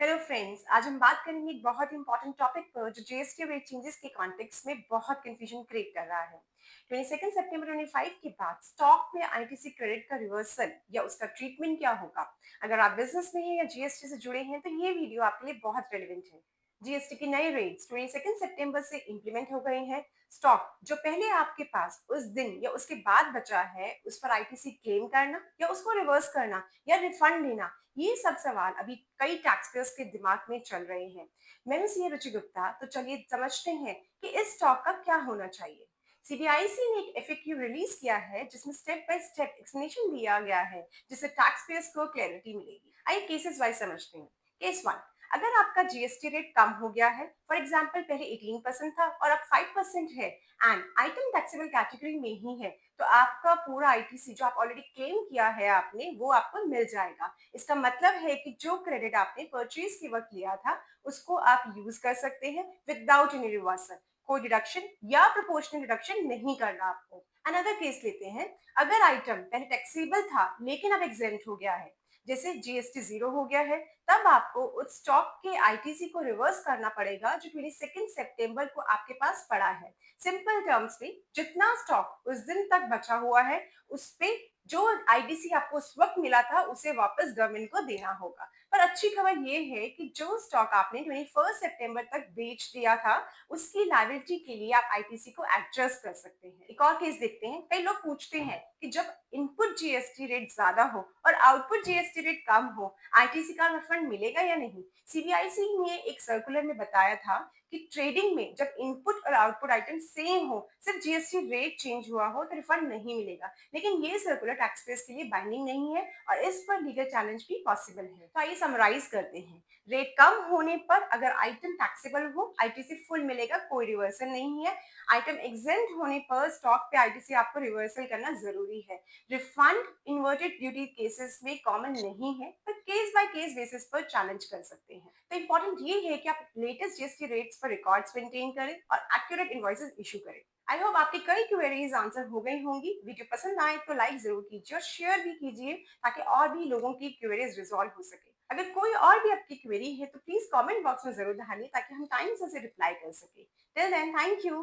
Hello friends, आज हम बात करेंगे एक बहुत इंपॉर्टेंट टॉपिक पर जो जीएसटी रेट चेंजेस के कॉन्टेक्स्ट में बहुत कंफ्यूजन क्रिएट कर रहा है। 22 सितंबर 25 के बाद स्टॉक में आईटीसी क्रेडिट का रिवर्सल या उसका ट्रीटमेंट क्या होगा। अगर आप बिजनेस में हैं या जीएसटी से जुड़े हैं तो ये वीडियो आपके लिए बहुत रेलिवेंट है। जीएसटी के नए रेट्स 22 सितंबर से इंप्लीमेंट हो गए हैं। स्टॉक जो पहले आपके पास उस दिन या उसके बाद बचा है उस पर आईटीसी क्लेम करना या उसको रिवर्स करना या रिफंड लेना, ये सब सवाल अभी कई टैक्स पेयर्स के दिमाग में चल रहे हैं। मैं हूं सीए रुचि गुप्ता, तो चलिए समझते हैं कि इस स्टॉक का क्या होना चाहिए। सीबीआईसी ने एक एफएक्यू रिलीज किया है जिसमें स्टेप बाय स्टेप एक्सप्लेनेशन दिया गया है जिससे टैक्स पेयर्स को क्लैरिटी मिलेगी। आइए केसेस वाइज समझते हैं। केस वन, अगर आपका जीएसटी रेट कम हो गया है, फॉर एग्जाम्पल पहले 18% था और अब 5% है एंड आइटम टैक्सेबल कैटेगरी में ही है, तो आपका पूरा आईटीसी जो आप ऑलरेडी क्लेम किया है आपने वो आपको मिल जाएगा। इसका मतलब है कि जो क्रेडिट आपने परचेज के वक्त लिया था उसको आप यूज कर सकते हैं विदाउट एनी रिवर्सल। कोई डिडक्शन या प्रोपोर्शनल डिडक्शन नहीं करना आपको। अनदर केस लेते हैं। अगर आइटम पहले टैक्सेबल था लेकिन अब एग्जेम्प्ट हो गया है, जैसे जीएसटी जीरो हो गया है, तब आपको उस स्टॉक के आईटीसी को रिवर्स करना पड़ेगा जो 22 सितंबर को आपके पास पड़ा है। सिंपल टर्म्स में जितना स्टॉक उस दिन तक बचा हुआ है उस पे जो आईटीसी आपको उस वक्त मिला था उसे वापस गवर्नमेंट को देना होगा। पर अच्छी खबर ये है कि जो स्टॉक आपने 21 सितंबर तक बेच दिया था उसकी लायबिलिटी के लिए आप आईटीसी को एडजस्ट कर सकते हैं। एक और केस देखते हैं। कई लोग पूछते हैं कि जब इनपुट जीएसटी रेट ज्यादा हो और आउटपुट जीएसटी रेट कम हो, आईटीसी का रिफंड मिलेगा या नहीं। सीबीआईसी ने एक सर्कुलर में बताया था कि ट्रेडिंग में जब इनपुट और आउटपुट आइटम सेम हो, सिर्फ जीएसटी रेट चेंज हुआ हो, तो रिफंड नहीं मिलेगा। लेकिन ये सर्कुलर टैक्स पेयर्स के लिए बाइंडिंग नहीं है और इस पर लीगल चैलेंज भी पॉसिबल है। तो आइए समराइज करते हैं। रेट कम होने पर अगर आइटम टैक्सेबल हो, आईटीसी फुल मिलेगा, कोई रिवर्सल नहीं है। आइटम एग्जेम्प्ट होने पर स्टॉक पे आईटीसी आपको रिवर्सल करना जरूरी है। रिफंड इन्वर्टेड ड्यूटी केसेस में कॉमन नहीं है, पर केस बाय केस बेसिस पर चैलेंज कर सकते हैं। तो इंपॉर्टेंट ये है कि आप लेटेस्ट जीएसटी रेट्स पर रिकॉर्ड्स मेंटेन करें और एक्यूरेट इनवॉइसेस इशू करें। आई होप आपकी कई क्वेरीज आंसर हो गई होंगी। वीडियो पसंद आए तो लाइक जरूर कीजिए और शेयर भी कीजिए ताकि और भी लोगों की क्वेरीज रिजॉल्व हो सके। अगर कोई और भी आपकी क्वेरी है तो प्लीज कमेंट बॉक्स में जरूर डालिए ताकि हम टाइम से उसे रिप्लाई कर सके। Till then, thank you.